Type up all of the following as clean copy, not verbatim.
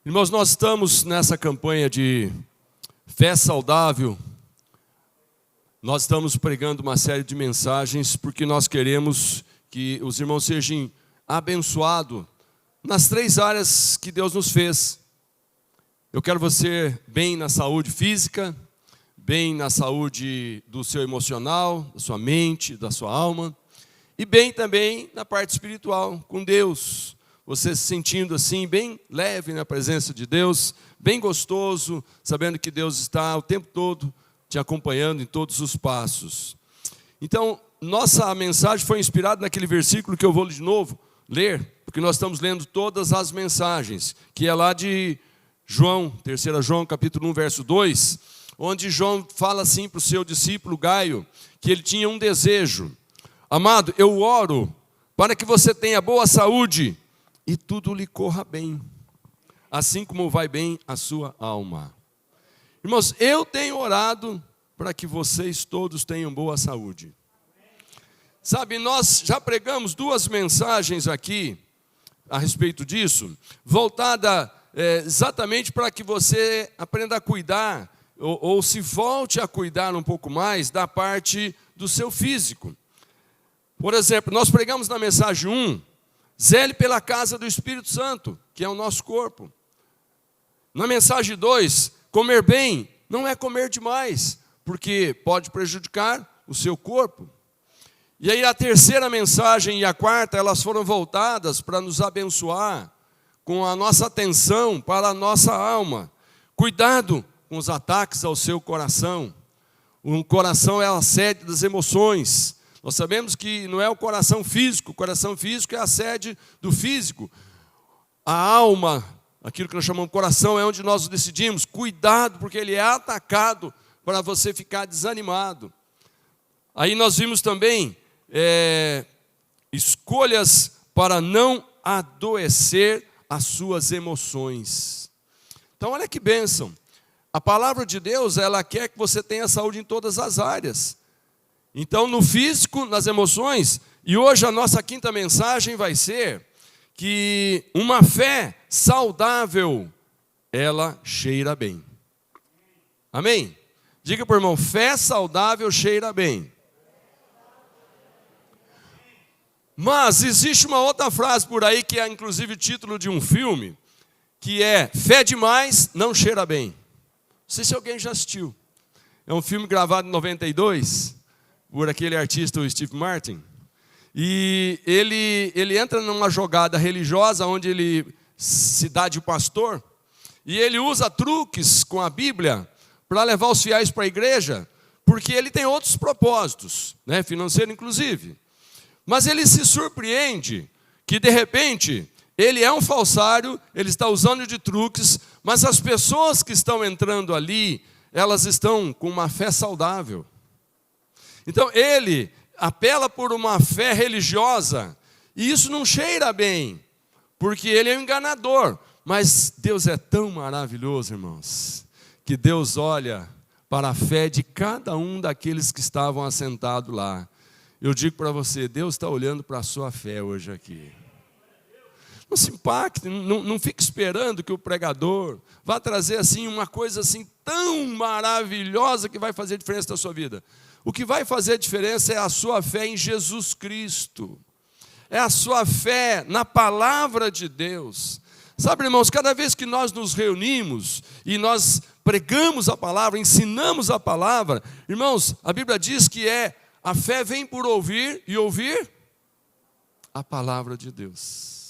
Irmãos, nós estamos nessa campanha de fé saudável. Nós estamos pregando uma série de mensagens porque nós queremos que os irmãos sejam abençoados nas 3 áreas que Deus nos fez. Eu quero você bem na saúde física, bem na saúde do seu emocional, da sua mente, da sua alma, e bem também na parte espiritual, com Deus. Você se sentindo assim, bem leve na presença de Deus, bem gostoso, sabendo que Deus está o tempo todo te acompanhando em todos os passos. Então, nossa mensagem foi inspirada naquele versículo que eu vou de novo ler, porque nós estamos lendo todas as mensagens, que é lá de João, 3 João, capítulo 1, verso 2, onde João fala assim para o seu discípulo Gaio, que ele tinha um desejo. Amado, eu oro para que você tenha boa saúde e tudo lhe corra bem, assim como vai bem a sua alma. Irmãos, eu tenho orado para que vocês todos tenham boa saúde. Sabe, nós já pregamos 2 mensagens aqui a respeito disso, voltada exatamente para que você aprenda a cuidar, ou se volte a cuidar um pouco mais da parte do seu físico. Por exemplo, nós pregamos na mensagem 1, zele pela casa do Espírito Santo, que é o nosso corpo. Na mensagem 2, comer bem não é comer demais, porque pode prejudicar o seu corpo. E aí a terceira mensagem e a quarta, elas foram voltadas para nos abençoar com a nossa atenção para a nossa alma. Cuidado com os ataques ao seu coração. O coração é a sede das emoções. Nós sabemos que não é o coração físico é a sede do físico. A alma, aquilo que nós chamamos de coração, é onde nós decidimos. Cuidado, porque ele é atacado para você ficar desanimado. Aí nós vimos também escolhas para não adoecer as suas emoções. Então olha que bênção. A palavra de Deus, ela quer que você tenha saúde em todas as áreas. Então, no físico, nas emoções, e hoje a nossa 5ª mensagem vai ser que uma fé saudável, ela cheira bem. Amém? Diga para o irmão, fé saudável cheira bem. Mas existe uma outra frase por aí, que é inclusive o título de um filme, que é, fé demais não cheira bem. Não sei se alguém já assistiu. É um filme gravado em 92, por aquele artista, o Steve Martin, e ele entra numa jogada religiosa, onde ele se dá de pastor, e ele usa truques com a Bíblia, para levar os fiéis para a igreja, porque ele tem outros propósitos, né, financeiro inclusive, mas ele se surpreende, que de repente, ele é um falsário, ele está usando de truques, mas as pessoas que estão entrando ali, elas estão com uma fé saudável. Então ele apela por uma fé religiosa, e isso não cheira bem, porque ele é um enganador. Mas Deus é tão maravilhoso, irmãos, que Deus olha para a fé de cada um daqueles que estavam assentados lá. Eu digo para você, Deus está olhando para a sua fé hoje aqui. Não se impacte, não fique esperando que o pregador vá trazer assim uma coisa assim tão maravilhosa que vai fazer diferença na sua vida. O que vai fazer a diferença é a sua fé em Jesus Cristo. É a sua fé na palavra de Deus. Sabe, irmãos, cada vez que nós nos reunimos e nós pregamos a palavra, ensinamos a palavra, irmãos, a Bíblia diz que a fé vem por ouvir e ouvir a palavra de Deus.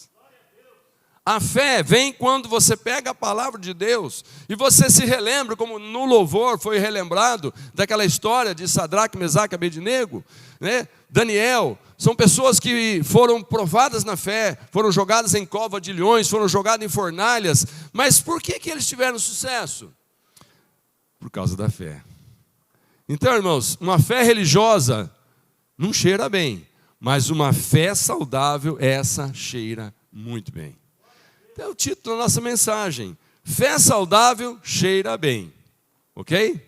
A fé vem quando você pega a palavra de Deus e você se relembra, como no louvor foi relembrado, daquela história de Sadraque, Mesaque e Abednego, né? Daniel, são pessoas que foram provadas na fé, foram jogadas em cova de leões, foram jogadas em fornalhas, mas por que eles tiveram sucesso? Por causa da fé. Então, irmãos, uma fé religiosa não cheira bem, mas uma fé saudável, essa cheira muito bem. É o título da nossa mensagem, fé saudável cheira bem, ok?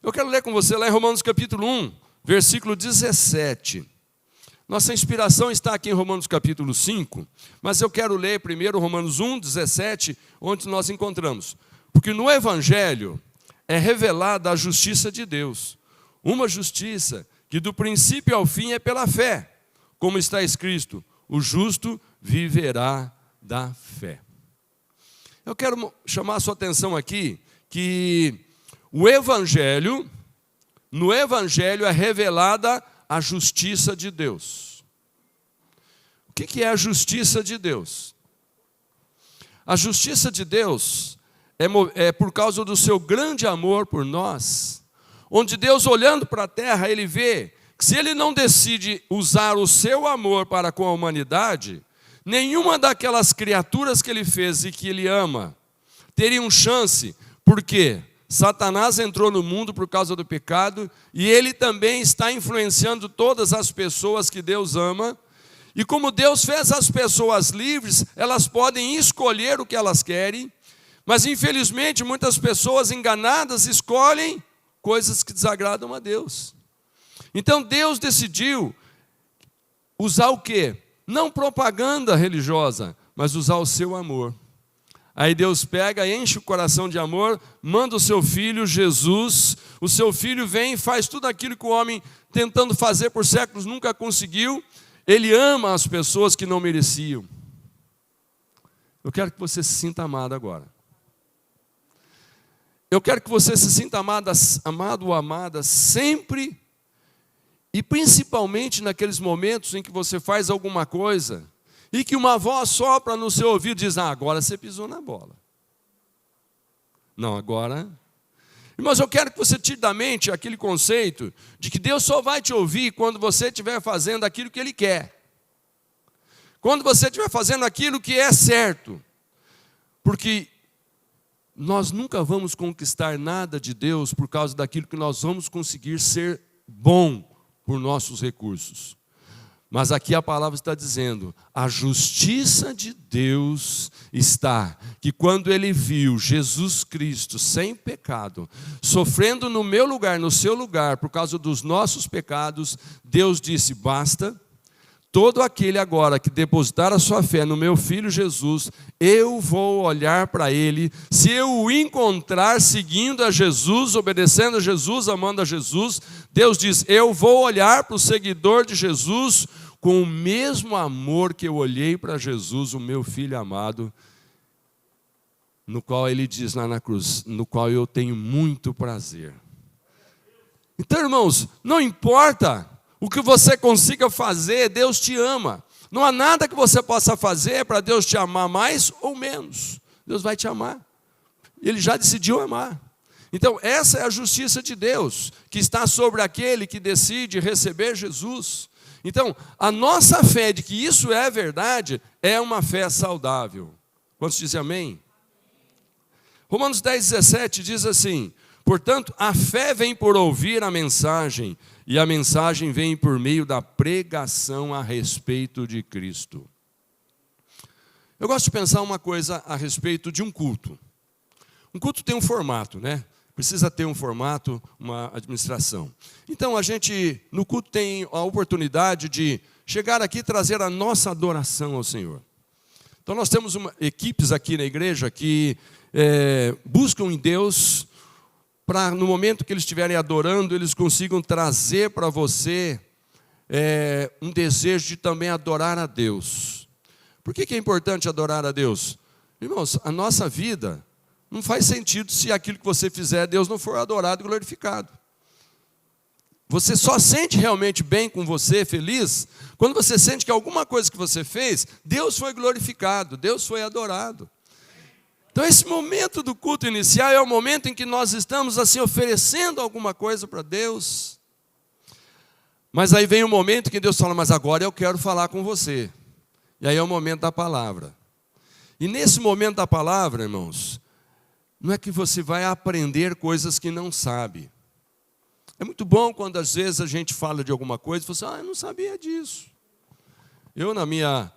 Eu quero ler com você lá em Romanos capítulo 1, versículo 17. Nossa inspiração está aqui em Romanos capítulo 5, mas eu quero ler primeiro Romanos 1, 17, onde nós encontramos. Porque no Evangelho é revelada a justiça de Deus, uma justiça que do princípio ao fim é pela fé, como está escrito, o justo viverá da fé. Eu quero chamar a sua atenção aqui, que no Evangelho é revelada a justiça de Deus. O que é a justiça de Deus? A justiça de Deus é por causa do seu grande amor por nós, onde Deus, olhando para a terra, Ele vê que se Ele não decide usar o seu amor para com a humanidade, nenhuma daquelas criaturas que Ele fez e que Ele ama teriam chance, porque Satanás entrou no mundo por causa do pecado e ele também está influenciando todas as pessoas que Deus ama. E como Deus fez as pessoas livres, elas podem escolher o que elas querem, mas infelizmente muitas pessoas enganadas escolhem coisas que desagradam a Deus. Então Deus decidiu usar o quê? Não propaganda religiosa, mas usar o seu amor. Aí Deus pega, enche o coração de amor, manda o seu filho Jesus, o seu filho vem e faz tudo aquilo que o homem tentando fazer por séculos nunca conseguiu. Ele ama as pessoas que não mereciam. Eu quero que você se sinta amado agora. Eu quero que você se sinta amado ou amada sempre e principalmente naqueles momentos em que você faz alguma coisa e que uma voz sopra no seu ouvido e diz, agora você pisou na bola. Não, agora... Mas eu quero que você tire da mente aquele conceito de que Deus só vai te ouvir quando você estiver fazendo aquilo que Ele quer. Quando você estiver fazendo aquilo que é certo. Porque nós nunca vamos conquistar nada de Deus por causa daquilo que nós vamos conseguir ser bom por nossos recursos. Mas aqui a palavra está dizendo, a justiça de Deus está, que quando Ele viu Jesus Cristo sem pecado, sofrendo no meu lugar, no seu lugar, por causa dos nossos pecados, Deus disse, basta, todo aquele agora que depositar a sua fé no meu Filho Jesus, eu vou olhar para ele, se eu o encontrar seguindo a Jesus, obedecendo a Jesus, amando a Jesus, Deus diz, eu vou olhar para o seguidor de Jesus com o mesmo amor que eu olhei para Jesus, o meu Filho amado, no qual Ele diz lá na cruz, no qual eu tenho muito prazer. Então, irmãos, não importa o que você consiga fazer, Deus te ama. Não há nada que você possa fazer para Deus te amar mais ou menos. Deus vai te amar. Ele já decidiu amar. Então, essa é a justiça de Deus, que está sobre aquele que decide receber Jesus. Então, a nossa fé de que isso é verdade, é uma fé saudável. Quantos dizem amém? Romanos 10, 17 diz assim, portanto, a fé vem por ouvir a mensagem, e a mensagem vem por meio da pregação a respeito de Cristo. Eu gosto de pensar uma coisa a respeito de um culto. Um culto tem um formato, né? Precisa ter um formato, uma administração. Então, a gente, no culto, tem a oportunidade de chegar aqui e trazer a nossa adoração ao Senhor. Então, nós temos equipes aqui na igreja que buscam em Deus, para no momento que eles estiverem adorando, eles consigam trazer para você um desejo de também adorar a Deus. Por que é importante adorar a Deus? Irmãos, a nossa vida não faz sentido se aquilo que você fizer, Deus não for adorado e glorificado. Você só sente realmente bem com você, feliz, quando você sente que alguma coisa que você fez, Deus foi glorificado, Deus foi adorado. Então esse momento do culto inicial é o momento em que nós estamos assim oferecendo alguma coisa para Deus. Mas aí vem o momento que Deus fala, mas agora eu quero falar com você. E aí é o momento da palavra. E nesse momento da palavra, irmãos, não é que você vai aprender coisas que não sabe. É muito bom quando às vezes a gente fala de alguma coisa e fala assim, eu não sabia disso. Eu na minha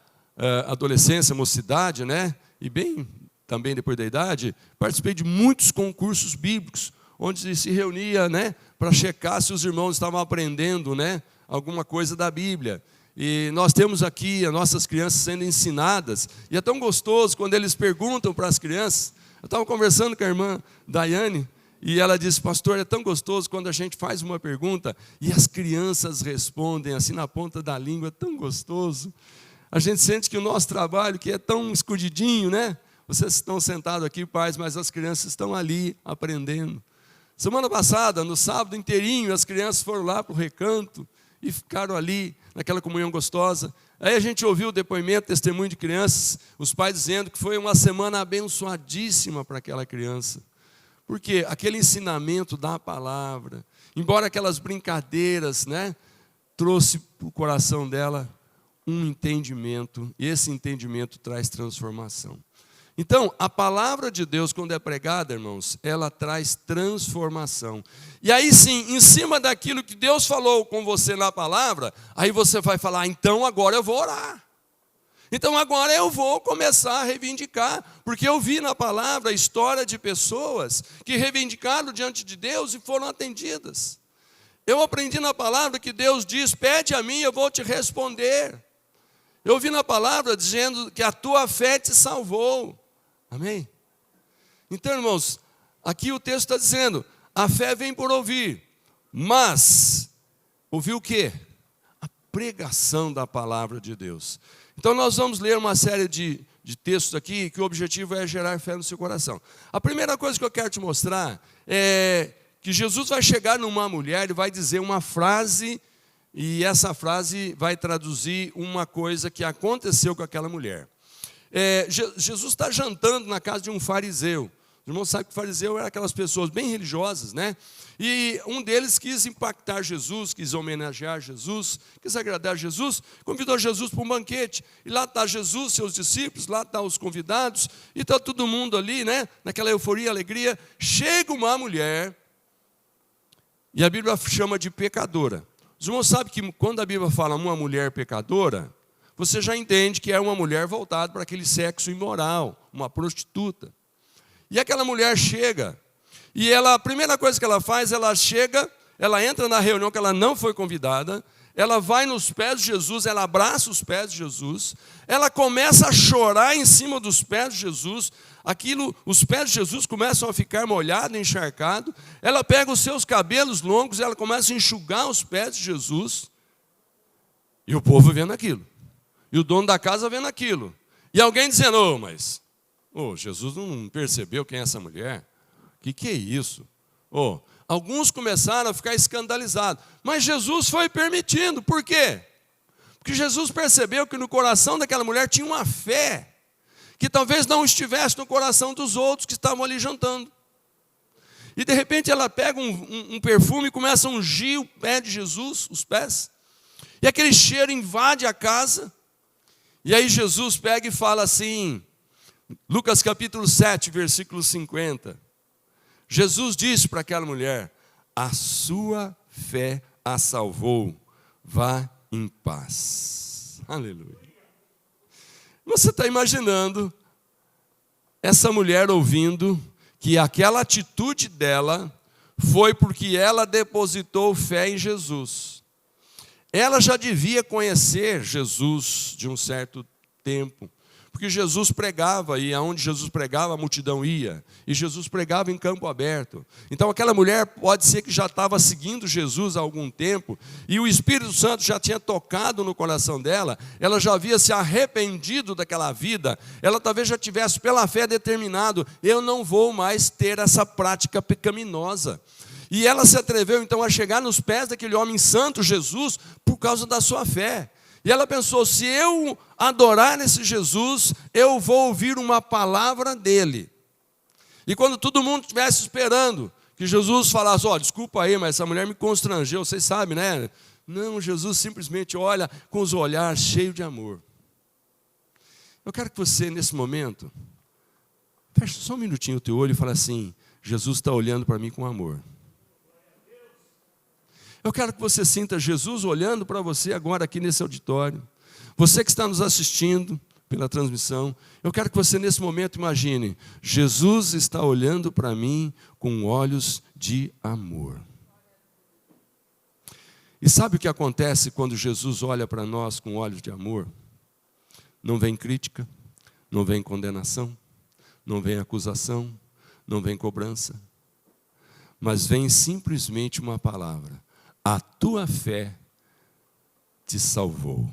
adolescência, mocidade, né, e bem também depois da idade, participei de muitos concursos bíblicos, onde se reunia, né, para checar se os irmãos estavam aprendendo, né, alguma coisa da Bíblia. E nós temos aqui as nossas crianças sendo ensinadas. E é tão gostoso quando eles perguntam para as crianças. Eu estava conversando com a irmã Daiane, e ela disse, pastor, é tão gostoso quando a gente faz uma pergunta e as crianças respondem assim na ponta da língua, é tão gostoso. A gente sente que o nosso trabalho, que é tão escondidinho, né? Vocês estão sentados aqui, pais, mas as crianças estão ali aprendendo. Semana passada, no sábado inteirinho, as crianças foram lá para o recanto e ficaram ali, naquela comunhão gostosa. Aí a gente ouviu o depoimento, testemunho de crianças, os pais dizendo que foi uma semana abençoadíssima para aquela criança. Porque aquele ensinamento da palavra, embora aquelas brincadeiras, né, trouxe para o coração dela um entendimento, e esse entendimento traz transformação. Então, a palavra de Deus, quando é pregada, irmãos, ela traz transformação. E aí sim, em cima daquilo que Deus falou com você na palavra, aí você vai falar, então agora eu vou orar. Então agora eu vou começar a reivindicar, porque eu vi na palavra a história de pessoas que reivindicaram diante de Deus e foram atendidas. Eu aprendi na palavra que Deus diz, pede a mim, eu vou te responder. Eu vi na palavra dizendo que a tua fé te salvou. Amém? Então, irmãos, aqui o texto está dizendo, a fé vem por ouvir, mas ouvir o quê? A pregação da palavra de Deus. Então nós vamos ler uma série de textos aqui, que o objetivo é gerar fé no seu coração. A primeira coisa que eu quero te mostrar é que Jesus vai chegar numa mulher e vai dizer uma frase, e essa frase vai traduzir uma coisa que aconteceu com aquela mulher. Jesus está jantando na casa de um fariseu. Os irmãos sabem que o fariseu era aquelas pessoas bem religiosas, né? E um deles quis impactar Jesus, quis homenagear Jesus, quis agradar Jesus, convidou Jesus para um banquete. E lá está Jesus, seus discípulos, lá estão os convidados, e está todo mundo ali, né? Naquela euforia, alegria. Chega uma mulher, e a Bíblia chama de pecadora. Os irmãos sabem que quando a Bíblia fala uma mulher pecadora, você já entende que é uma mulher voltada para aquele sexo imoral, uma prostituta. E aquela mulher chega, e ela, a primeira coisa que ela faz, ela chega, ela entra na reunião que ela não foi convidada, ela vai nos pés de Jesus, ela abraça os pés de Jesus, ela começa a chorar em cima dos pés de Jesus, os pés de Jesus começam a ficar molhados, encharcados, ela pega os seus cabelos longos, ela começa a enxugar os pés de Jesus, e o povo vendo aquilo, e o dono da casa vendo aquilo, e alguém dizendo, Jesus não percebeu quem é essa mulher? O que é isso? Alguns começaram a ficar escandalizados, mas Jesus foi permitindo, por quê? Porque Jesus percebeu que no coração daquela mulher tinha uma fé, que talvez não estivesse no coração dos outros que estavam ali jantando. E de repente ela pega um perfume e começa a ungir o pé de Jesus, os pés, e aquele cheiro invade a casa, e aí Jesus pega e fala assim, Lucas capítulo 7, versículo 50. Jesus disse para aquela mulher, a sua fé a salvou, vá em paz. Aleluia. Você está imaginando essa mulher ouvindo que aquela atitude dela foi porque ela depositou fé em Jesus. Ela já devia conhecer Jesus de um certo tempo, porque Jesus pregava, e aonde Jesus pregava, a multidão ia. E Jesus pregava em campo aberto. Então aquela mulher pode ser que já estava seguindo Jesus há algum tempo, e o Espírito Santo já tinha tocado no coração dela, ela já havia se arrependido daquela vida, ela talvez já tivesse pela fé determinado, eu não vou mais ter essa prática pecaminosa. E ela se atreveu então a chegar nos pés daquele homem santo, Jesus, por causa da sua fé. E ela pensou, se eu adorar esse Jesus, eu vou ouvir uma palavra dele. E quando todo mundo estivesse esperando que Jesus falasse, desculpa aí, mas essa mulher me constrangeu, vocês sabem, né? Não, Jesus simplesmente olha com os olhares cheios de amor. Eu quero que você, nesse momento, feche só um minutinho o teu olho e fale assim, Jesus está olhando para mim com amor. Eu quero que você sinta Jesus olhando para você agora aqui nesse auditório. Você que está nos assistindo pela transmissão, eu quero que você nesse momento imagine, Jesus está olhando para mim com olhos de amor. E sabe o que acontece quando Jesus olha para nós com olhos de amor? Não vem crítica, não vem condenação, não vem acusação, não vem cobrança, mas vem simplesmente uma palavra: a tua fé te salvou.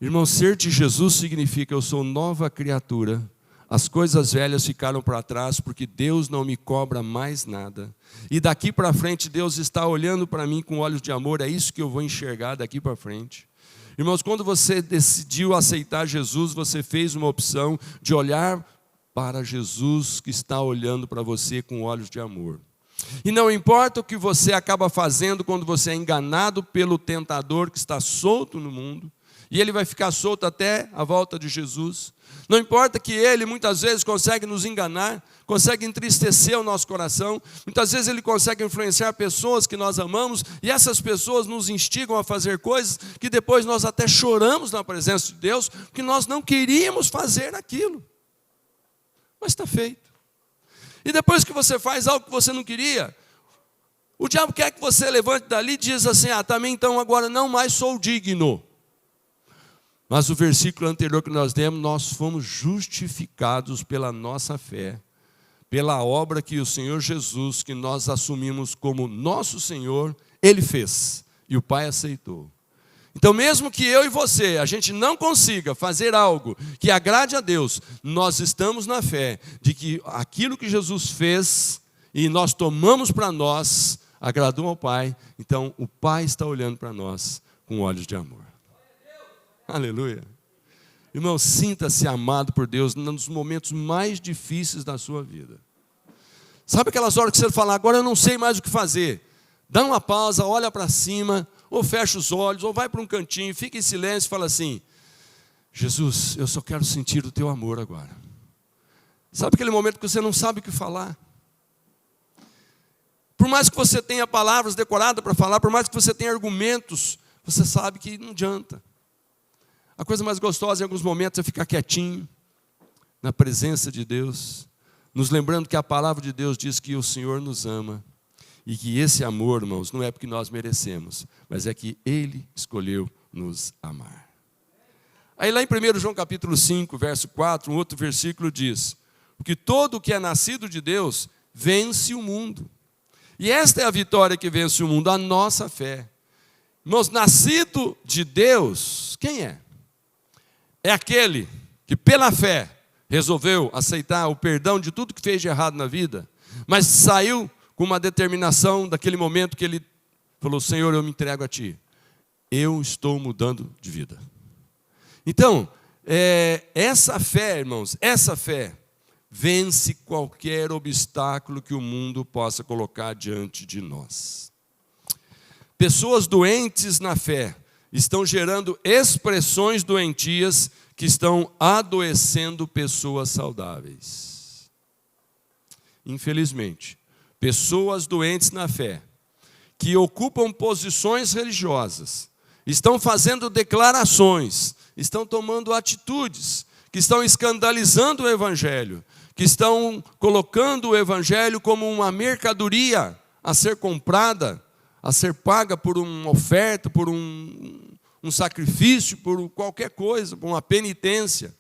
Irmão, ser de Jesus significa: eu sou nova criatura, as coisas velhas ficaram para trás, porque Deus não me cobra mais nada. E daqui para frente Deus está olhando para mim com olhos de amor, é isso que eu vou enxergar daqui para frente. Irmãos, quando você decidiu aceitar Jesus, você fez uma opção de olhar para Jesus, que está olhando para você com olhos de amor. E não importa o que você acaba fazendo quando você é enganado pelo tentador que está solto no mundo, e ele vai ficar solto até a volta de Jesus. Não importa que ele muitas vezes consegue nos enganar, consegue entristecer o nosso coração, muitas vezes ele consegue influenciar pessoas que nós amamos, e essas pessoas nos instigam a fazer coisas que depois nós até choramos na presença de Deus, porque nós não queríamos fazer aquilo. Mas está feito. E depois que você faz algo que você não queria, o diabo quer que você levante dali e diz assim: também então agora não mais sou digno. Mas o versículo anterior que nós demos, nós fomos justificados pela nossa fé, pela obra que o Senhor Jesus, que nós assumimos como nosso Senhor, Ele fez, e o Pai aceitou. Então mesmo que eu e você, a gente não consiga fazer algo que agrade a Deus, nós estamos na fé de que aquilo que Jesus fez, e nós tomamos para nós, agradou ao Pai, então o Pai está olhando para nós com olhos de amor. Aleluia. Irmão, sinta-se amado por Deus nos momentos mais difíceis da sua vida. Sabe aquelas horas que você fala: agora eu não sei mais o que fazer? Dá uma pausa, olha para cima, ou fecha os olhos, ou vai para um cantinho, fica em silêncio e fala assim: Jesus, eu só quero sentir o teu amor agora. Sabe aquele momento que você não sabe o que falar? Por mais que você tenha palavras decoradas para falar, por mais que você tenha argumentos, você sabe que não adianta. A coisa mais gostosa em alguns momentos é ficar quietinho, na presença de Deus, nos lembrando que a palavra de Deus diz que o Senhor nos ama, e que esse amor, irmãos, não é porque nós merecemos, mas é que Ele escolheu nos amar. Aí lá em 1 João capítulo 5, verso 4, um outro versículo diz: porque todo o que é nascido de Deus vence o mundo. E esta é a vitória que vence o mundo, a nossa fé. Irmãos, nascido de Deus, quem é? É aquele que pela fé resolveu aceitar o perdão de tudo que fez de errado na vida, mas saiu com uma determinação daquele momento que ele falou: Senhor, eu me entrego a Ti, eu estou mudando de vida. Então, essa fé, irmãos, essa fé vence qualquer obstáculo que o mundo possa colocar diante de nós. Pessoas doentes na fé estão gerando expressões doentias que estão adoecendo pessoas saudáveis. Infelizmente, pessoas doentes na fé, que ocupam posições religiosas, estão fazendo declarações, estão tomando atitudes, que estão escandalizando o Evangelho, que estão colocando o Evangelho como uma mercadoria a ser comprada, a ser paga por uma oferta, por um sacrifício, por qualquer coisa, por uma penitência.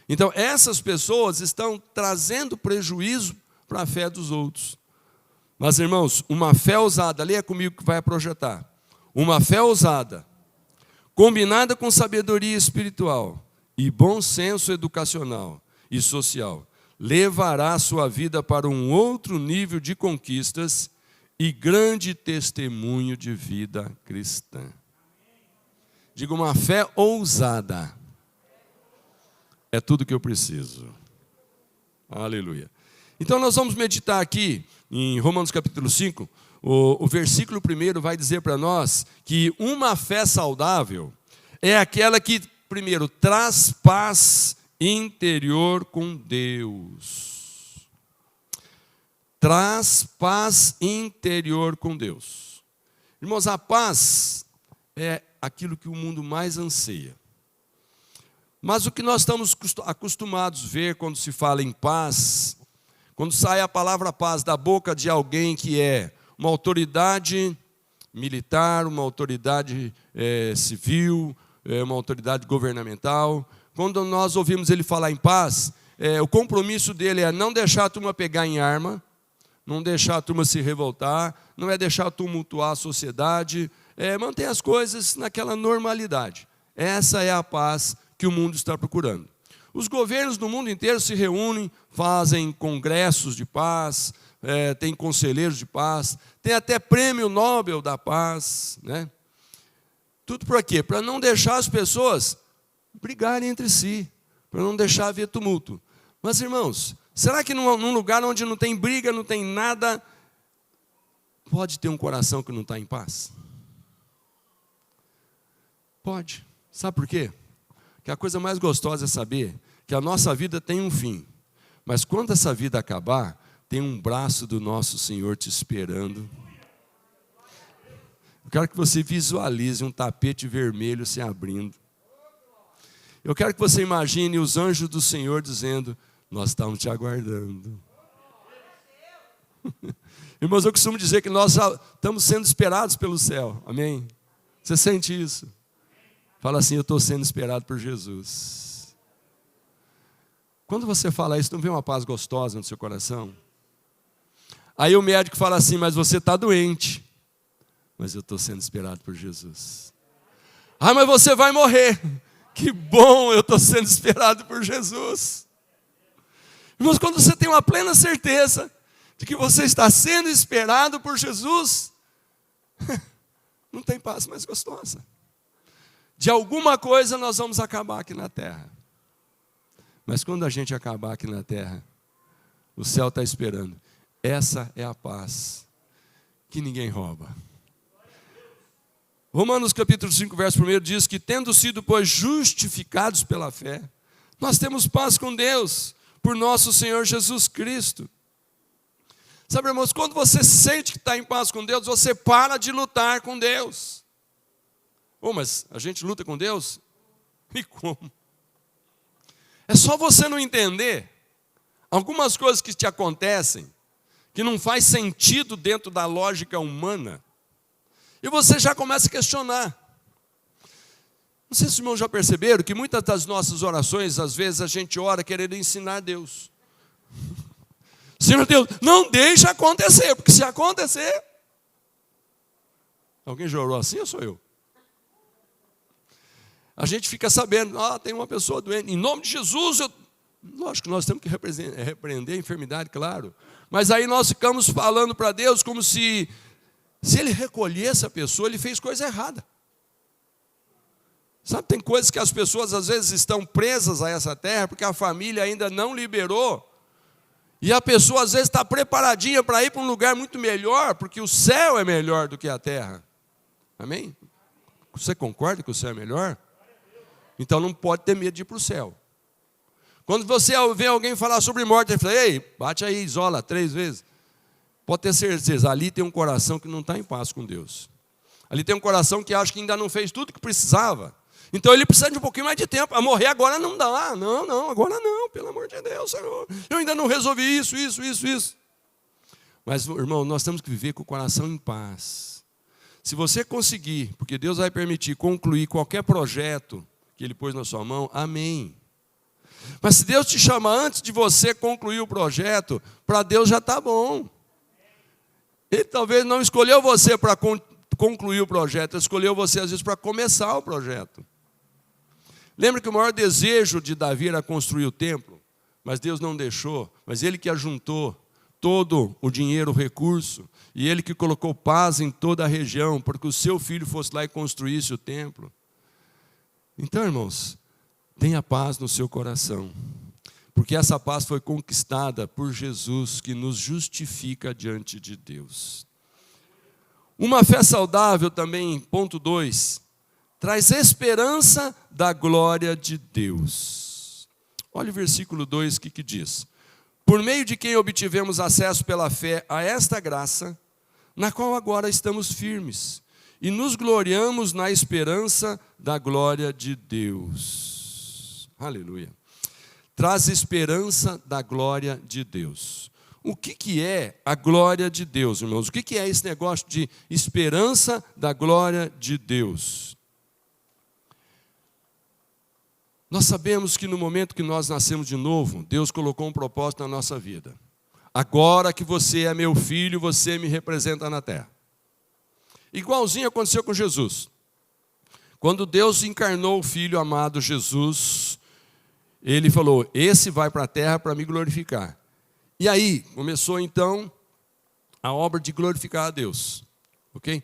Então, essas pessoas estão trazendo prejuízo para a fé dos outros. Mas, irmãos, uma fé ousada, leia comigo que vai projetar. Uma fé ousada, combinada com sabedoria espiritual e bom senso educacional e social, levará a sua vida para um outro nível de conquistas e grande testemunho de vida cristã. Diga, uma fé ousada é tudo que eu preciso. Aleluia. Então nós vamos meditar aqui em Romanos capítulo 5, o versículo 1 vai dizer para nós que uma fé saudável é aquela que, primeiro, traz paz interior com Deus. Traz paz interior com Deus. Irmãos, a paz é aquilo que o mundo mais anseia. Mas o que nós estamos acostumados a ver quando se fala em paz, quando sai a palavra paz da boca de alguém que é uma autoridade militar, uma autoridade civil, uma autoridade governamental. Quando nós ouvimos ele falar em paz, o compromisso dele é não deixar a turma pegar em arma, não deixar a turma se revoltar, não é deixar tumultuar a sociedade, manter as coisas naquela normalidade. Essa é a paz que o mundo está procurando. Os governos do mundo inteiro se reúnem, fazem congressos de paz, tem conselheiros de paz, tem até prêmio Nobel da paz, né? Tudo para quê? Para não deixar as pessoas brigarem entre si, para não deixar haver tumulto. Mas, irmãos, será que num lugar onde não tem briga, não tem nada, pode ter um coração que não está em paz? Pode. Sabe por quê? Que a coisa mais gostosa é saber que a nossa vida tem um fim. Mas quando essa vida acabar, tem um braço do nosso Senhor te esperando. Eu quero que você visualize um tapete vermelho se abrindo. Eu quero que você imagine os anjos do Senhor dizendo: nós estamos te aguardando. Irmãos, eu costumo dizer que nós estamos sendo esperados pelo céu. Amém? Você sente isso? Fala assim: eu estou sendo esperado por Jesus. Quando você fala isso, não vem uma paz gostosa no seu coração? Aí o médico fala assim: mas você está doente. Mas eu estou sendo esperado por Jesus. Ah, mas você vai morrer. Que bom, eu estou sendo esperado por Jesus. Irmãos, quando você tem uma plena certeza de que você está sendo esperado por Jesus, não tem paz mais gostosa. De alguma coisa nós vamos acabar aqui na terra. Mas quando a gente acabar aqui na terra, o céu está esperando. Essa é a paz que ninguém rouba. Romanos capítulo 5, verso 1 diz que, tendo sido, pois, justificados pela fé, nós temos paz com Deus, por nosso Senhor Jesus Cristo. Sabe, irmãos, quando você sente que está em paz com Deus, você para de lutar com Deus. Mas a gente luta com Deus? E como? É só você não entender algumas coisas que te acontecem, que não faz sentido dentro da lógica humana, e você já começa a questionar. Não sei se os irmãos já perceberam que muitas das nossas orações, às vezes a gente ora querendo ensinar Deus. Senhor Deus, não deixa acontecer, porque se acontecer... Alguém já orou assim ou sou eu? A gente fica sabendo, tem uma pessoa doente, em nome de Jesus, lógico que nós temos que repreender a enfermidade, claro. Mas aí nós ficamos falando para Deus como se Ele recolhesse a pessoa, Ele fez coisa errada. Sabe, tem coisas que as pessoas às vezes estão presas a essa terra, porque a família ainda não liberou, e a pessoa às vezes está preparadinha para ir para um lugar muito melhor, porque o céu é melhor do que a terra. Amém? Você concorda que o céu é melhor? Então não pode ter medo de ir para o céu. Quando você vê alguém falar sobre morte, ele fala: ei, bate aí, isola 3 vezes. Pode ter certeza, ali tem um coração que não está em paz com Deus. Ali tem um coração que acha que ainda não fez tudo que precisava. Então ele precisa de um pouquinho mais de tempo. A morrer agora não dá. Não, agora não, pelo amor de Deus, Senhor. Eu ainda não resolvi isso. Mas, irmão, nós temos que viver com o coração em paz. Se você conseguir, porque Deus vai permitir concluir qualquer projeto que Ele pôs na sua mão, amém. Mas se Deus te chama antes de você concluir o projeto, para Deus já está bom. Ele talvez não escolheu você para concluir o projeto, Ele escolheu você às vezes para começar o projeto. Lembra que o maior desejo de Davi era construir o templo, mas Deus não deixou, mas Ele que ajuntou todo o dinheiro, o recurso, e Ele que colocou paz em toda a região, para que o seu filho fosse lá e construísse o templo. Então, irmãos, tenha paz no seu coração, porque essa paz foi conquistada por Jesus, que nos justifica diante de Deus. Uma fé saudável também, ponto 2, traz esperança da glória de Deus. Olha o versículo 2, o que diz? Por meio de quem obtivemos acesso pela fé a esta graça, na qual agora estamos firmes, e nos gloriamos na esperança da glória de Deus. Aleluia. Traz esperança da glória de Deus. o que é a glória de Deus, irmãos? O que é esse negócio de esperança da glória de Deus? Nós sabemos que no momento que nós nascemos de novo, Deus colocou um propósito na nossa vida. Agora que você é meu filho, você me representa na terra. Igualzinho aconteceu com Jesus. Quando Deus encarnou o Filho amado Jesus, Ele falou, esse vai para a terra para me glorificar. E aí, começou então a obra de glorificar a Deus. Ok?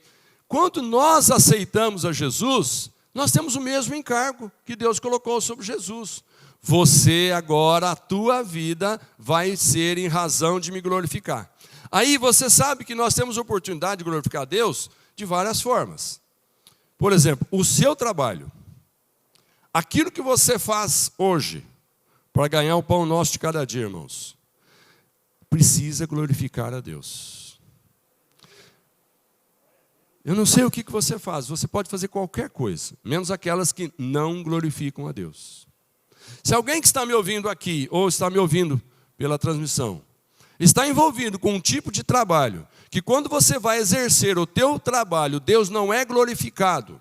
Quando nós aceitamos a Jesus, nós temos o mesmo encargo que Deus colocou sobre Jesus. Você agora, a tua vida vai ser em razão de me glorificar. Aí você sabe que nós temos a oportunidade de glorificar a Deus de várias formas. Por exemplo, o seu trabalho. Aquilo que você faz hoje para ganhar o pão nosso de cada dia, irmãos, precisa glorificar a Deus. Eu não sei o que você faz, você pode fazer qualquer coisa, menos aquelas que não glorificam a Deus. Se alguém que está me ouvindo aqui, ou está me ouvindo pela transmissão, está envolvido com um tipo de trabalho, que quando você vai exercer o teu trabalho, Deus não é glorificado,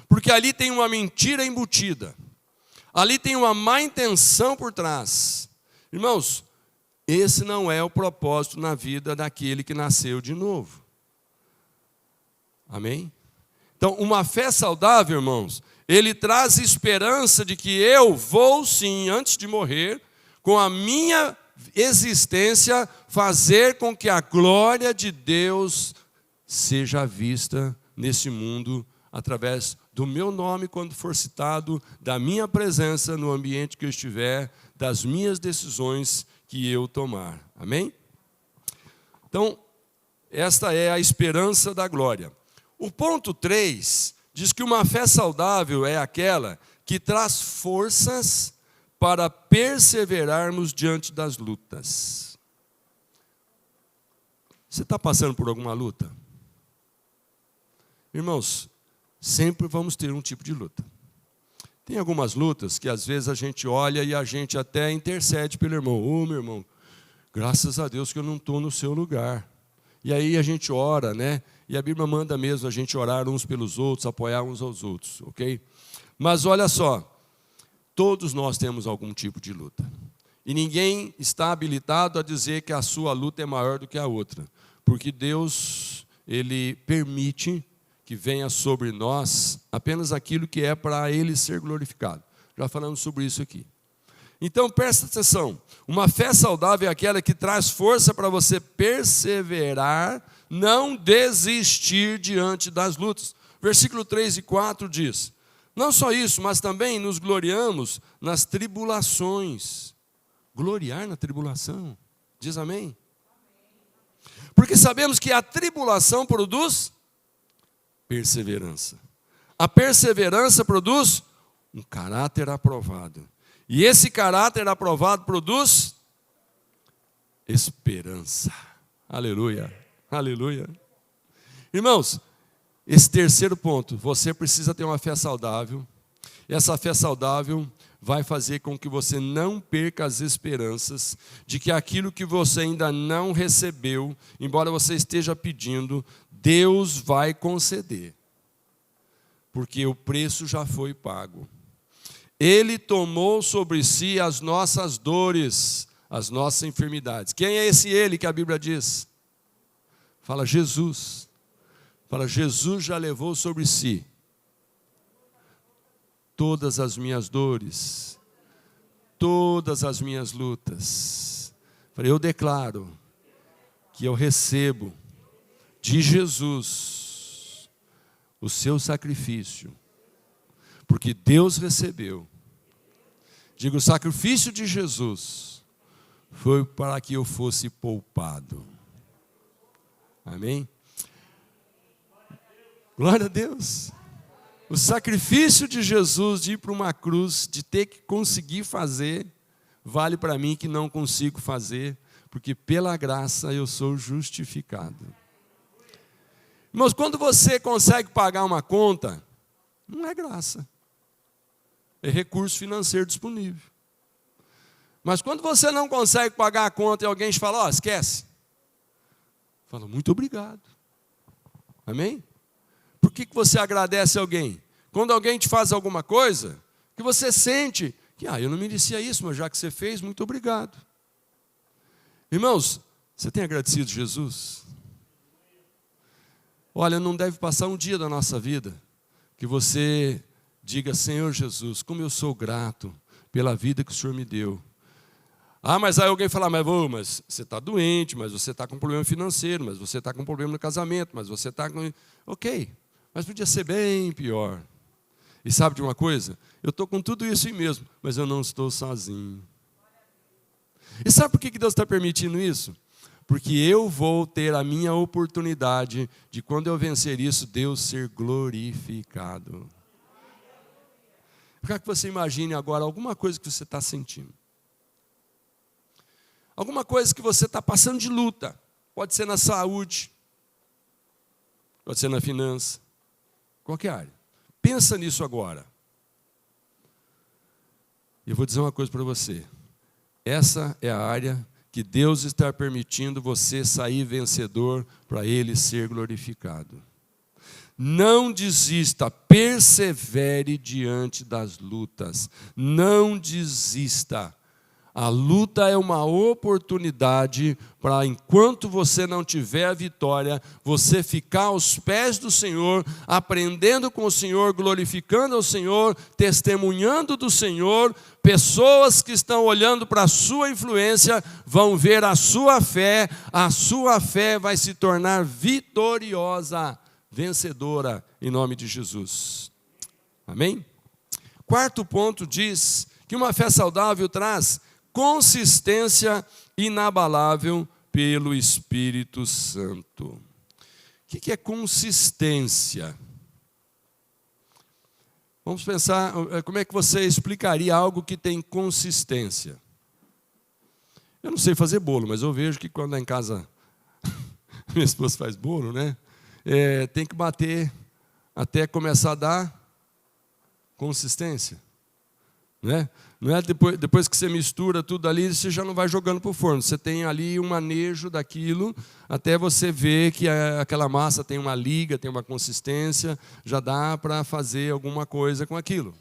porque ali tem uma mentira embutida, ali tem uma má intenção por trás. Irmãos, esse não é o propósito na vida daquele que nasceu de novo. Amém? Então, uma fé saudável, irmãos, ele traz esperança de que eu vou sim, antes de morrer, com a minha existência, fazer com que a glória de Deus seja vista nesse mundo, através do meu nome quando for citado, da minha presença no ambiente que eu estiver, das minhas decisões que eu tomar. Amém? Então, esta é a esperança da glória. O ponto 3 diz que uma fé saudável é aquela que traz forças para perseverarmos diante das lutas. Você está passando por alguma luta? Irmãos, sempre vamos ter um tipo de luta. Tem algumas lutas que às vezes a gente olha e a gente até intercede pelo irmão. Ô, meu irmão, graças a Deus que eu não estou no seu lugar. E aí a gente ora, né? E a Bíblia manda mesmo a gente orar uns pelos outros, apoiar uns aos outros, ok? Mas olha só, todos nós temos algum tipo de luta. E ninguém está habilitado a dizer que a sua luta é maior do que a outra. Porque Deus, Ele permite que venha sobre nós apenas aquilo que é para Ele ser glorificado. Já falamos sobre isso aqui. Então, presta atenção. Uma fé saudável é aquela que traz força para você perseverar, não desistir diante das lutas. Versículo 3 e 4 diz, não só isso, mas também nos gloriamos nas tribulações. Gloriar na tribulação. Diz amém? Porque sabemos que a tribulação produz perseverança. A perseverança produz um caráter aprovado. E esse caráter aprovado produz esperança. Aleluia, aleluia. Irmãos, esse terceiro ponto, você precisa ter uma fé saudável. E essa fé saudável vai fazer com que você não perca as esperanças de que aquilo que você ainda não recebeu, embora você esteja pedindo, Deus vai conceder. Porque o preço já foi pago. Ele tomou sobre si as nossas dores, as nossas enfermidades. Quem é esse Ele que a Bíblia diz? Fala Jesus. Fala, Jesus já levou sobre si todas as minhas dores, todas as minhas lutas. Falei, eu declaro que eu recebo de Jesus o seu sacrifício. Porque Deus recebeu. Digo, o sacrifício de Jesus foi para que eu fosse poupado. Amém? Glória a Deus. O sacrifício de Jesus de ir para uma cruz, de ter que conseguir fazer, vale para mim que não consigo fazer, porque pela graça eu sou justificado. Irmãos, quando você consegue pagar uma conta, não é graça. É recurso financeiro disponível. Mas quando você não consegue pagar a conta e alguém te fala, ó, esquece. Fala, muito obrigado. Amém? Por que você agradece alguém? Quando alguém te faz alguma coisa, que você sente que, eu não merecia isso, mas já que você fez, muito obrigado. Irmãos, você tem agradecido Jesus? Olha, não deve passar um dia da nossa vida que você diga, Senhor Jesus, como eu sou grato pela vida que o Senhor me deu. Mas aí alguém fala, mas você está doente, mas você está com problema financeiro, mas você está com problema no casamento, mas você está com... Ok, mas podia ser bem pior. E sabe de uma coisa? Eu estou com tudo isso em mesmo, mas eu não estou sozinho. E sabe por que Deus está permitindo isso? Porque eu vou ter a minha oportunidade de, quando eu vencer isso, Deus ser glorificado. Eu quero que você imagine agora alguma coisa que você está sentindo. Alguma coisa que você está passando de luta. Pode ser na saúde, pode ser na finança, qualquer área. Pensa nisso agora. Eu vou dizer uma coisa para você. Essa é a área que Deus está permitindo você sair vencedor para Ele ser glorificado. Não desista, persevere diante das lutas. Não desista. A luta é uma oportunidade para, enquanto você não tiver a vitória, você ficar aos pés do Senhor, aprendendo com o Senhor, glorificando ao Senhor, testemunhando do Senhor. Pessoas que estão olhando para a sua influência vão ver a sua fé vai se tornar vitoriosa, vencedora, em nome de Jesus. Amém? Quarto ponto diz que uma fé saudável traz consistência inabalável pelo Espírito Santo. O que é consistência? Vamos pensar, como é que você explicaria algo que tem consistência? Eu não sei fazer bolo, mas eu vejo que quando lá em casa minha esposa faz bolo, né? Tem que bater até começar a dar consistência. Né? Não é depois que você mistura tudo ali, você já não vai jogando para o forno. Você tem ali um manejo daquilo, até você ver que aquela massa tem uma liga, tem uma consistência, já dá para fazer alguma coisa com aquilo.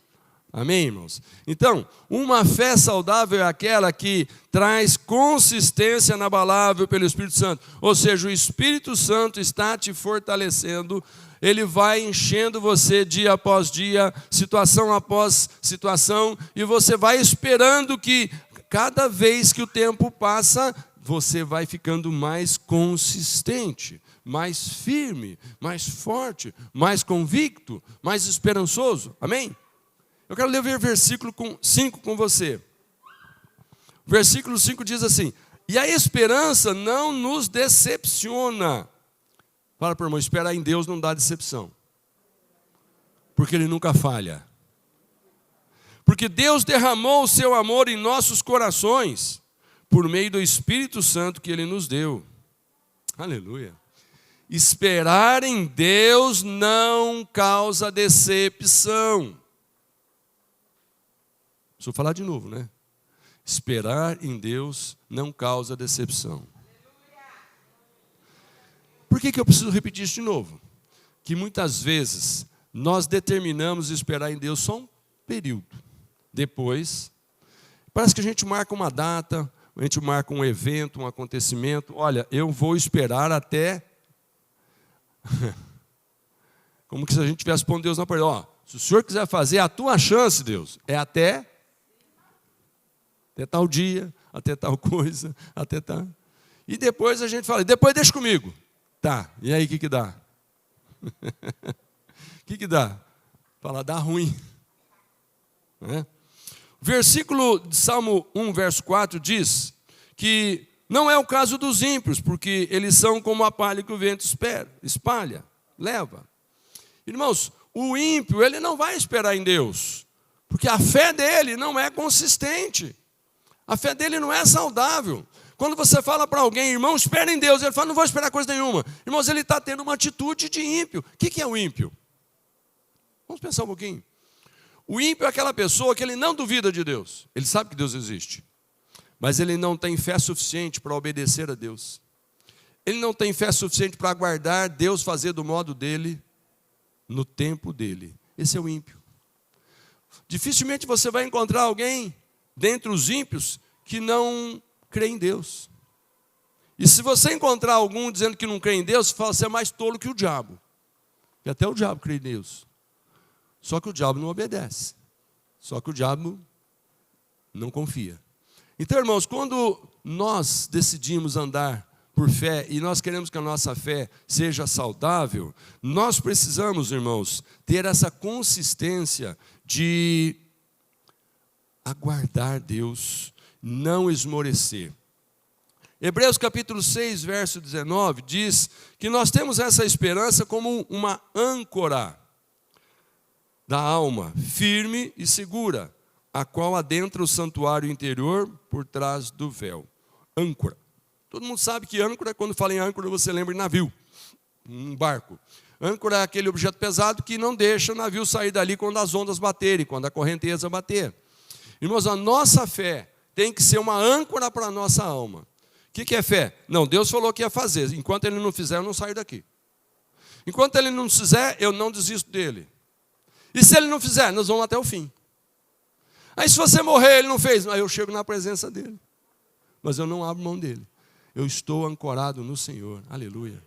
Amém, irmãos? Então, uma fé saudável é aquela que traz consistência inabalável pelo Espírito Santo. Ou seja, o Espírito Santo está te fortalecendo. Ele vai enchendo você dia após dia, situação após situação, e você vai esperando que cada vez que o tempo passa, você vai ficando mais consistente, mais firme, mais forte, mais convicto, mais esperançoso. Amém? Eu quero ler o versículo 5 com você. O versículo 5 diz assim: e a esperança não nos decepciona. Fala para o irmão, esperar em Deus não dá decepção. Porque Ele nunca falha. Porque Deus derramou o seu amor em nossos corações, por meio do Espírito Santo que Ele nos deu. Aleluia. Esperar em Deus não causa decepção. Preciso falar de novo, né? Esperar em Deus não causa decepção. Por que eu preciso repetir isso de novo? Que muitas vezes nós determinamos esperar em Deus só um período. Depois, parece que a gente marca uma data, a gente marca um evento, um acontecimento. Olha, eu vou esperar até... Como que se a gente tivesse pondo Deus na parede. Se o Senhor quiser fazer, a tua chance, Deus, é até tal dia, até tal coisa, até tal... E depois a gente fala, depois deixa comigo. Tá, e aí o que dá? O que dá? Fala, dá ruim. Né? Versículo de Salmo 1, verso 4 diz que não é o caso dos ímpios, porque eles são como a palha que o vento espalha, leva. Irmãos, o ímpio, ele não vai esperar em Deus, porque a fé dele não é consistente. A fé dele não é saudável. Quando você fala para alguém, irmão, espera em Deus, ele fala, não vou esperar coisa nenhuma. Irmãos, ele está tendo uma atitude de ímpio. O que é o ímpio? Vamos pensar um pouquinho. O ímpio é aquela pessoa que ele não duvida de Deus. Ele sabe que Deus existe. mas ele não tem fé suficiente para obedecer a Deus. Ele não tem fé suficiente para aguardar Deus fazer do modo dele, no tempo dele. Esse é o ímpio. Dificilmente você vai encontrar alguém dentre os ímpios que não crê em Deus. E se você encontrar algum dizendo que não crê em Deus, você é mais tolo que o diabo. E até o diabo crê em Deus. Só que o diabo não obedece. Só que o diabo não confia. Então, irmãos, quando nós decidimos andar por fé e nós queremos que a nossa fé seja saudável, nós precisamos, irmãos, ter essa consistência de aguardar Deus, não esmorecer. Hebreus capítulo 6, verso 19, diz que nós temos essa esperança como uma âncora da alma, firme e segura, a qual adentra o santuário interior por trás do véu. Âncora. Todo mundo sabe que âncora, quando fala em âncora, você lembra de navio, um barco. Âncora é aquele objeto pesado que não deixa o navio sair dali quando as ondas baterem, quando a correnteza bater. Irmãos, a nossa fé tem que ser uma âncora para a nossa alma. O que é fé? Não, Deus falou que ia fazer. Enquanto Ele não fizer, eu não saio daqui. Enquanto Ele não fizer, eu não desisto dEle. E se Ele não fizer, nós vamos até o fim. Aí se você morrer, Ele não fez, aí eu chego na presença dEle. Mas eu não abro mão dEle. Eu estou ancorado no Senhor. Aleluia.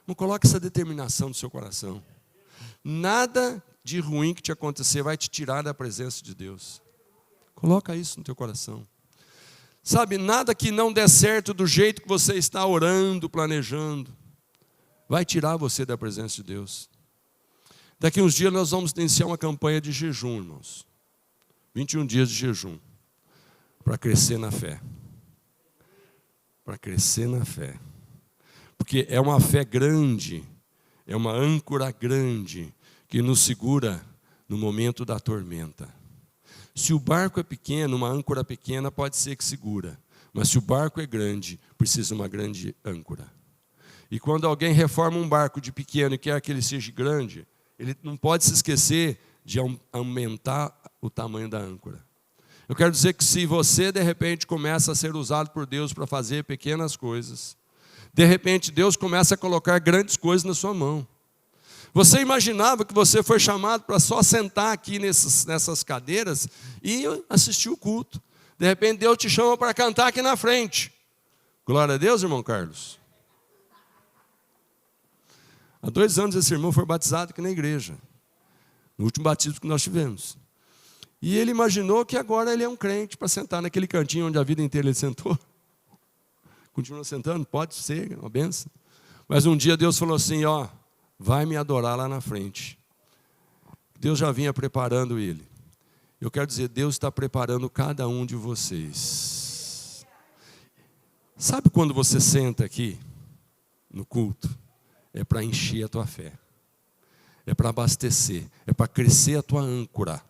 Não coloque essa determinação no seu coração. Nada de ruim que te acontecer vai te tirar da presença de Deus. Coloca isso no teu coração. Sabe, nada que não der certo do jeito que você está orando, planejando, vai tirar você da presença de Deus. Daqui uns dias nós vamos iniciar uma campanha de jejum, irmãos. 21 dias de jejum. Para crescer na fé. Para crescer na fé. Porque é uma fé grande, é uma âncora grande, que nos segura no momento da tormenta. Se o barco é pequeno, uma âncora pequena pode ser que segura. Mas se o barco é grande, precisa uma grande âncora. E quando alguém reforma um barco de pequeno e quer que ele seja grande, ele não pode se esquecer de aumentar o tamanho da âncora. Eu quero dizer que se você, de repente, começa a ser usado por Deus para fazer pequenas coisas, de repente Deus começa a colocar grandes coisas na sua mão. Você imaginava que você foi chamado para só sentar aqui nessas cadeiras e assistir o culto. De repente Deus te chama para cantar aqui na frente. Glória a Deus, irmão Carlos. Há 2 anos esse irmão foi batizado aqui na igreja. No último batismo que nós tivemos. E ele imaginou que agora ele é um crente para sentar naquele cantinho onde a vida inteira ele sentou. Continua sentando? Pode ser, uma benção. Mas um dia Deus falou assim, ó, vai me adorar lá na frente. Deus já vinha preparando ele. Eu quero dizer, Deus está preparando cada um de vocês. Sabe quando você senta aqui, no culto? É para encher a tua fé. É para abastecer. É para crescer a tua âncora.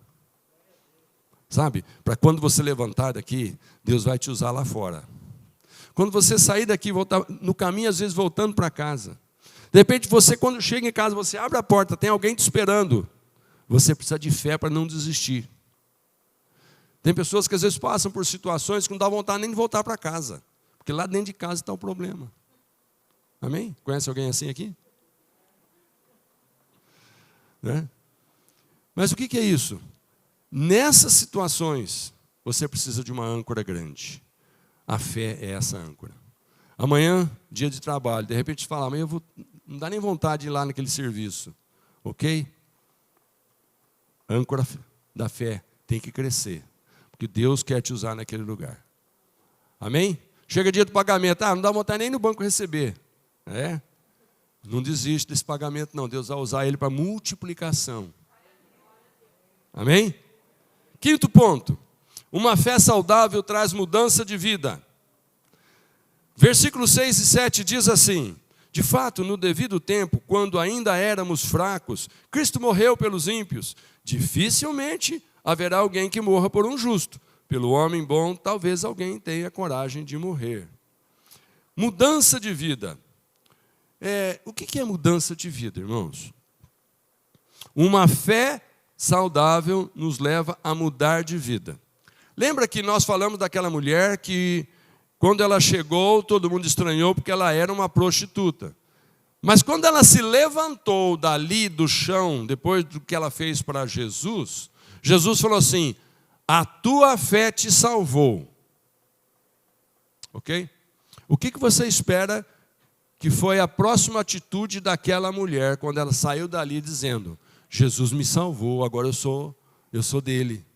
Sabe? Para quando você levantar daqui, Deus vai te usar lá fora. Quando você sair daqui, voltar no caminho, às vezes voltando para casa. De repente, você, quando chega em casa, você abre a porta, tem alguém te esperando. Você precisa de fé para não desistir. Tem pessoas que às vezes passam por situações que não dá vontade nem de voltar para casa. Porque lá dentro de casa está o problema. Amém? Conhece alguém assim aqui? Né? Mas o que é isso? Nessas situações, você precisa de uma âncora grande. A fé é essa âncora. Amanhã, dia de trabalho, de repente você fala, amanhã eu vou, não dá nem vontade de ir lá naquele serviço. Ok? A âncora da fé tem que crescer. Porque Deus quer te usar naquele lugar. Amém? Chega dia do pagamento, não dá vontade nem no banco receber. Não desiste desse pagamento não. Deus vai usar ele para multiplicação. Amém? 5º ponto. Uma fé saudável traz mudança de vida. Versículos 6 e 7 diz assim: de fato, no devido tempo, quando ainda éramos fracos, Cristo morreu pelos ímpios. Dificilmente haverá alguém que morra por um justo. Pelo homem bom, talvez alguém tenha coragem de morrer. Mudança de vida. O que é mudança de vida, irmãos? Uma fé saudável nos leva a mudar de vida. Lembra que nós falamos daquela mulher que, quando ela chegou, todo mundo estranhou porque ela era uma prostituta. Mas quando ela se levantou dali do chão, depois do que ela fez para Jesus, Jesus falou assim: a tua fé te salvou. Ok? O que você espera que foi a próxima atitude daquela mulher quando ela saiu dali dizendo: Jesus me salvou, agora eu sou dele.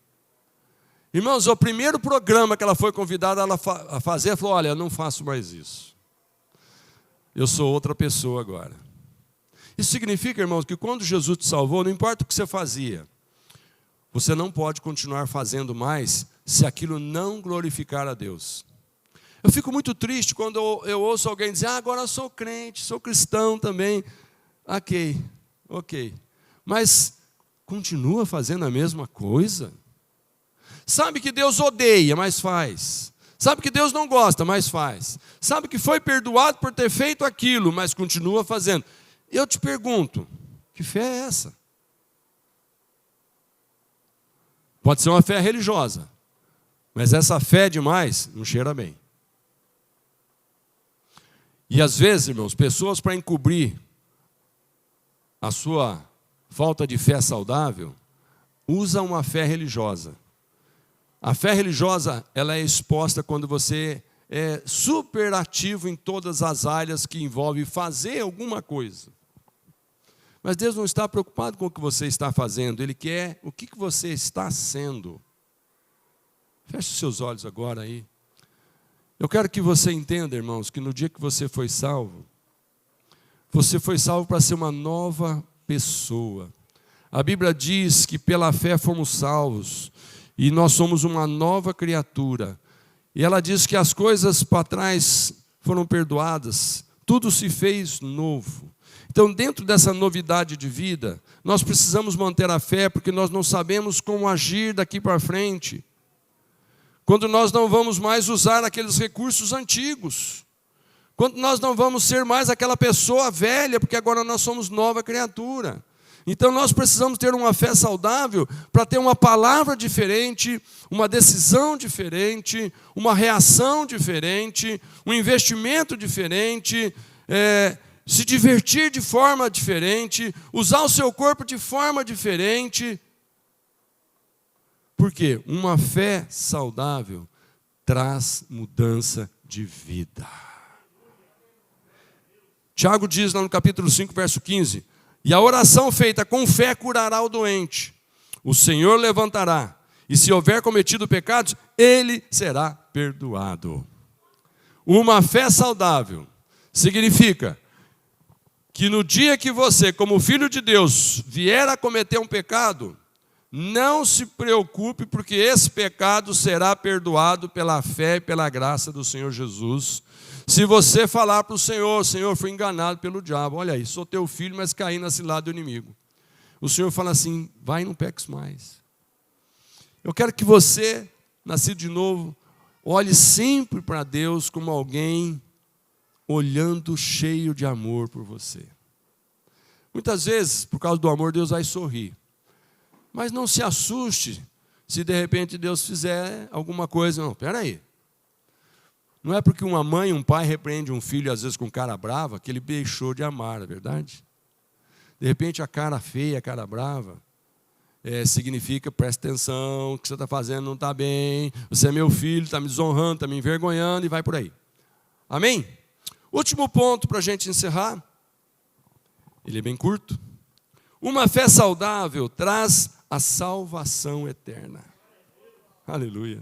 Irmãos, o primeiro programa que ela foi convidada a fazer, ela falou: olha, eu não faço mais isso. Eu sou outra pessoa agora. Isso significa, irmãos, que quando Jesus te salvou, não importa o que você fazia, você não pode continuar fazendo mais se aquilo não glorificar a Deus. Eu fico muito triste quando eu ouço alguém dizer: agora eu sou crente, sou cristão também. Ok. Mas continua fazendo a mesma coisa? Sabe que Deus odeia, mas faz. Sabe que Deus não gosta, mas faz. Sabe que foi perdoado por ter feito aquilo, mas continua fazendo. Eu te pergunto, que fé é essa? Pode ser uma fé religiosa, mas essa fé demais não cheira bem. E às vezes, irmãos, pessoas, para encobrir a sua falta de fé saudável, usam uma fé religiosa. A fé religiosa, ela é exposta quando você é super ativo em todas as áreas que envolve fazer alguma coisa. Mas Deus não está preocupado com o que você está fazendo, Ele quer o que você está sendo. Feche os seus olhos agora aí. Eu quero que você entenda, irmãos, que no dia que você foi salvo para ser uma nova pessoa. A Bíblia diz que pela fé fomos salvos. E nós somos uma nova criatura. E ela diz que as coisas para trás foram perdoadas. Tudo se fez novo. Então, dentro dessa novidade de vida, nós precisamos manter a fé, porque nós não sabemos como agir daqui para frente. Quando nós não vamos mais usar aqueles recursos antigos. Quando nós não vamos ser mais aquela pessoa velha, porque agora nós somos nova criatura. Então nós precisamos ter uma fé saudável para ter uma palavra diferente, uma decisão diferente, uma reação diferente, um investimento diferente, se divertir de forma diferente, usar o seu corpo de forma diferente. Por quê? Uma fé saudável traz mudança de vida. Tiago diz lá no capítulo 5, verso 15... E a oração feita com fé curará o doente. O Senhor levantará. E se houver cometido pecados, Ele será perdoado. Uma fé saudável significa que no dia que você, como filho de Deus, vier a cometer um pecado, não se preocupe, porque esse pecado será perdoado pela fé e pela graça do Senhor Jesus. Se você falar para o Senhor: Senhor, fui enganado pelo diabo, olha aí, sou teu filho, mas caí na cilada do inimigo. O Senhor fala assim: vai e não peques mais. Eu quero que você, nascido de novo, olhe sempre para Deus como alguém olhando cheio de amor por você. Muitas vezes, por causa do amor, Deus vai sorrir. Mas não se assuste se de repente Deus fizer alguma coisa. Não, espera aí. Não é porque uma mãe, um pai repreende um filho, às vezes com cara brava, que ele deixou de amar, é verdade? De repente a cara feia, a cara brava, significa: presta atenção, o que você está fazendo não está bem, você é meu filho, está me desonrando, está me envergonhando, e vai por aí. Amém? Último ponto para a gente encerrar, ele é bem curto. Uma fé saudável traz a salvação eterna. Aleluia.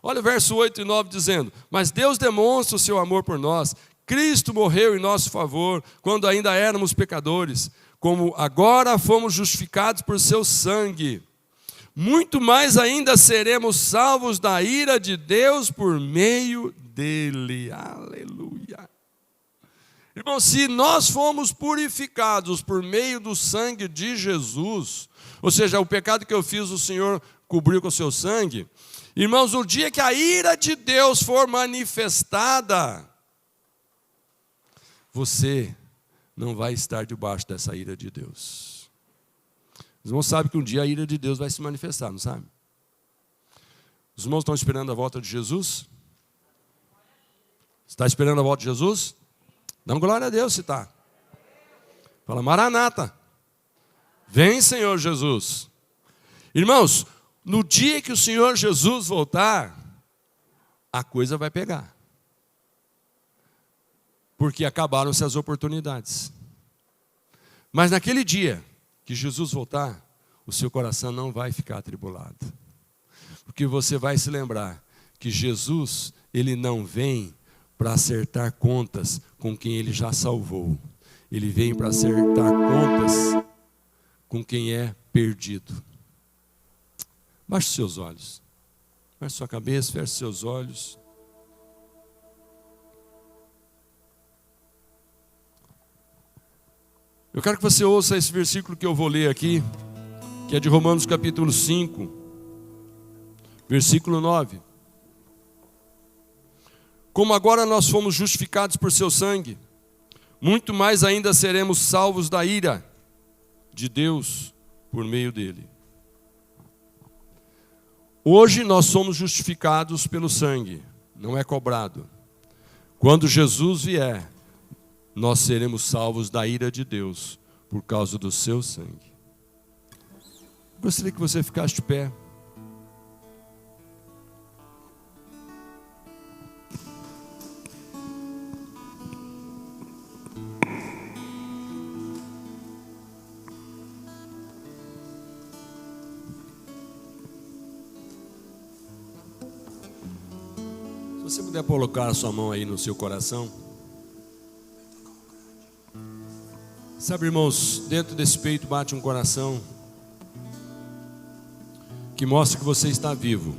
Olha o verso 8 e 9 dizendo: mas Deus demonstra o seu amor por nós. Cristo morreu em nosso favor, quando ainda éramos pecadores. Como agora fomos justificados por seu sangue, muito mais ainda seremos salvos da ira de Deus por meio dele. Aleluia. Irmão, se nós fomos purificados por meio do sangue de Jesus, ou seja, o pecado que eu fiz, o Senhor cobriu com o seu sangue. Irmãos, no dia que a ira de Deus for manifestada, você não vai estar debaixo dessa ira de Deus. Os irmãos sabem que um dia a ira de Deus vai se manifestar, não sabe? Os irmãos estão esperando a volta de Jesus? Está esperando a volta de Jesus? Dá glória a Deus se está. Fala, Maranata. Vem, Senhor Jesus. Irmãos, no dia que o Senhor Jesus voltar, a coisa vai pegar. Porque acabaram-se as oportunidades. Mas naquele dia que Jesus voltar, o seu coração não vai ficar atribulado. Porque você vai se lembrar que Jesus, ele não vem para acertar contas com quem ele já salvou. Ele vem para acertar contas com quem é perdido. Baixe seus olhos. Baixe sua cabeça, feche seus olhos. Eu quero que você ouça esse versículo que eu vou ler aqui, que é de Romanos capítulo 5, versículo 9. Como agora nós fomos justificados por seu sangue, muito mais ainda seremos salvos da ira de Deus por meio dele. Hoje nós somos justificados pelo sangue, não é cobrado. Quando Jesus vier, nós seremos salvos da ira de Deus por causa do seu sangue. Gostaria que você ficasse de pé. Se você puder colocar a sua mão aí no seu coração. Sabe, irmãos, dentro desse peito bate um coração que mostra que você está vivo.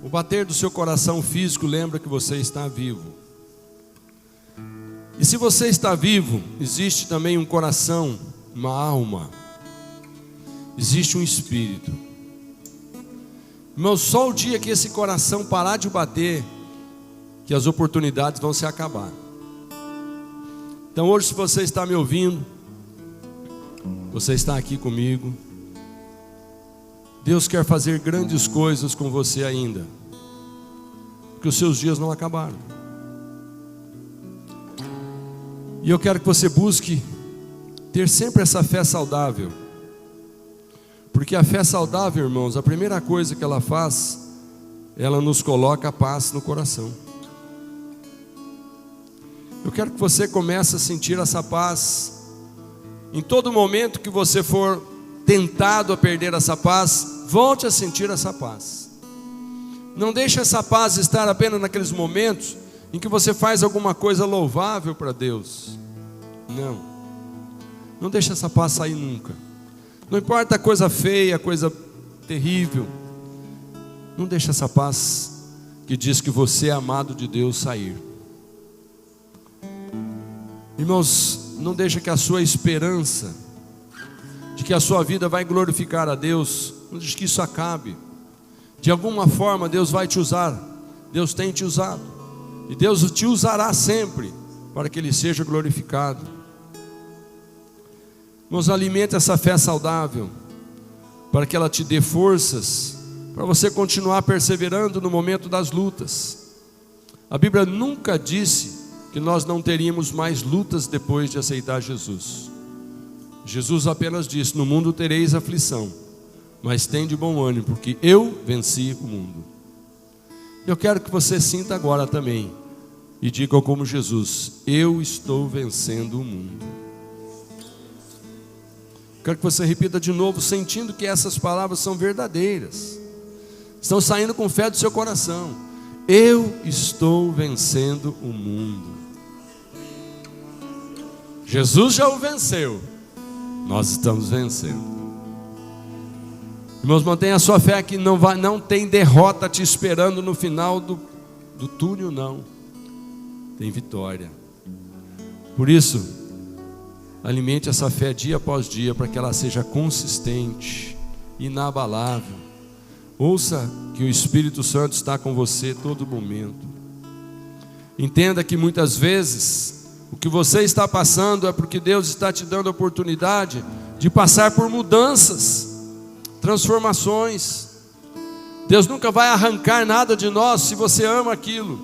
O bater do seu coração físico lembra que você está vivo. E se você está vivo, existe também um coração, uma alma. Existe um espírito. Irmãos, só o dia que esse coração parar de bater, que as oportunidades vão se acabar. Então hoje, se você está me ouvindo, você está aqui comigo, Deus quer fazer grandes coisas com você ainda, porque os seus dias não acabaram. E eu quero que você busque ter sempre essa fé saudável, porque a fé saudável, irmãos, a primeira coisa que ela faz, ela nos coloca a paz no coração. Eu quero que você comece a sentir essa paz. Em todo momento que você for tentado a perder essa paz, volte a sentir essa paz. Não deixe essa paz estar apenas naqueles momentos em que você faz alguma coisa louvável para Deus. Não. Não deixe essa paz sair nunca. Não importa a coisa feia, a coisa terrível. Não deixe essa paz que diz que você é amado de Deus sair. Irmãos, não deixe que a sua esperança de que a sua vida vai glorificar a Deus, não deixe que isso acabe. De alguma forma Deus vai te usar. Deus tem te usado. E Deus te usará sempre para que Ele seja glorificado. Irmãos, alimente essa fé saudável para que ela te dê forças para você continuar perseverando no momento das lutas. A Bíblia nunca disse que nós não teríamos mais lutas depois de aceitar Jesus. Jesus apenas disse: no mundo tereis aflição, mas tem de bom ânimo, porque eu venci o mundo. Eu quero que você sinta agora também e diga como Jesus: eu estou vencendo o mundo. Quero que você repita de novo, sentindo que essas palavras são verdadeiras, estão saindo com fé do seu coração. Eu estou vencendo o mundo. Jesus já o venceu, nós estamos vencendo. Irmãos, mantenha a sua fé que não tem derrota te esperando no final do túnel, não. Tem vitória. Por isso, alimente essa fé dia após dia, para que ela seja consistente, inabalável. Ouça que o Espírito Santo está com você todo momento. Entenda que muitas vezes o que você está passando é porque Deus está te dando a oportunidade de passar por mudanças, transformações. Deus nunca vai arrancar nada de nós se você ama aquilo.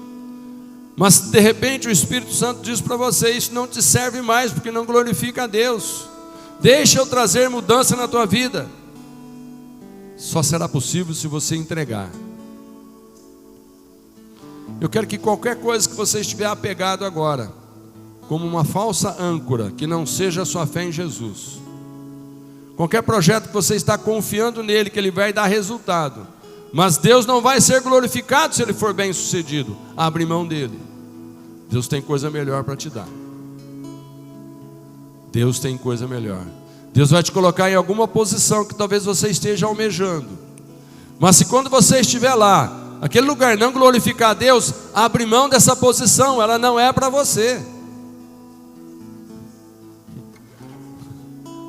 Mas de repente o Espírito Santo diz para você: isso não te serve mais, porque não glorifica a Deus. Deixa eu trazer mudança na tua vida. Só será possível se você entregar. Eu quero que qualquer coisa que você estiver apegado agora, como uma falsa âncora, que não seja a sua fé em Jesus, qualquer projeto que você está confiando nele, que ele vai dar resultado, mas Deus não vai ser glorificado se ele for bem sucedido, abre mão dele. Deus tem coisa melhor para te dar. Deus tem coisa melhor. Deus vai te colocar em alguma posição que talvez você esteja almejando, mas se quando você estiver lá, aquele lugar não glorificar a Deus, abre mão dessa posição, ela não é para você.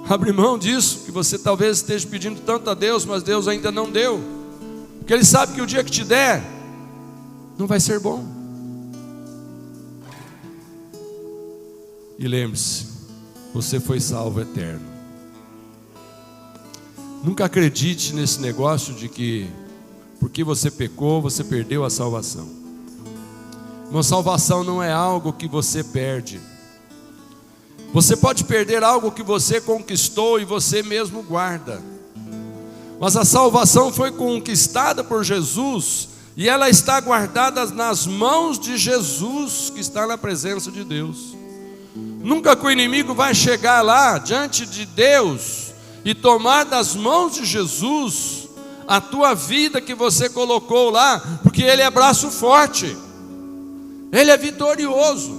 Abre mão disso, que você talvez esteja pedindo tanto a Deus, mas Deus ainda não deu, porque Ele sabe que o dia que te der, não vai ser bom. E lembre-se, você foi salvo eterno. Nunca acredite nesse negócio de que porque você pecou, você perdeu a salvação. Uma salvação não é algo que você perde. Você pode perder algo que você conquistou e você mesmo guarda, mas a salvação foi conquistada por Jesus, e ela está guardada nas mãos de Jesus, que está na presença de Deus. Nunca que o inimigo vai chegar lá diante de Deus e tomar das mãos de Jesus a tua vida que você colocou lá, porque Ele é braço forte, Ele é vitorioso.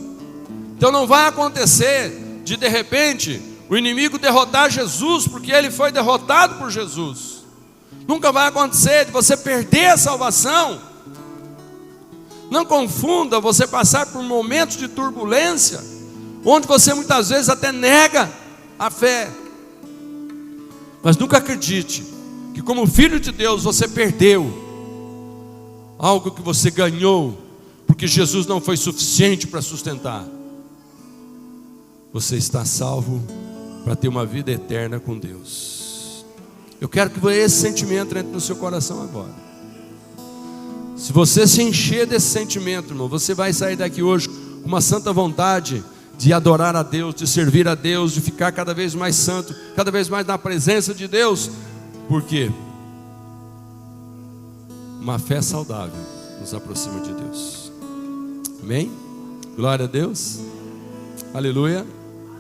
Então não vai acontecer de repente o inimigo derrotar Jesus, porque ele foi derrotado por Jesus. Nunca vai acontecer de você perder a salvação. Não confunda você passar por momentos de turbulência, onde você muitas vezes até nega a fé. Mas nunca acredite que como filho de Deus você perdeu algo que você ganhou, porque Jesus não foi suficiente para sustentar. Você está salvo para ter uma vida eterna com Deus. Eu quero que esse sentimento entre no seu coração agora. Se você se encher desse sentimento, irmão, você vai sair daqui hoje com uma santa vontade de adorar a Deus, de servir a Deus, de ficar cada vez mais santo, cada vez mais na presença de Deus. Por quê? Uma fé saudável nos aproxima de Deus. Amém? Glória a Deus. Aleluia.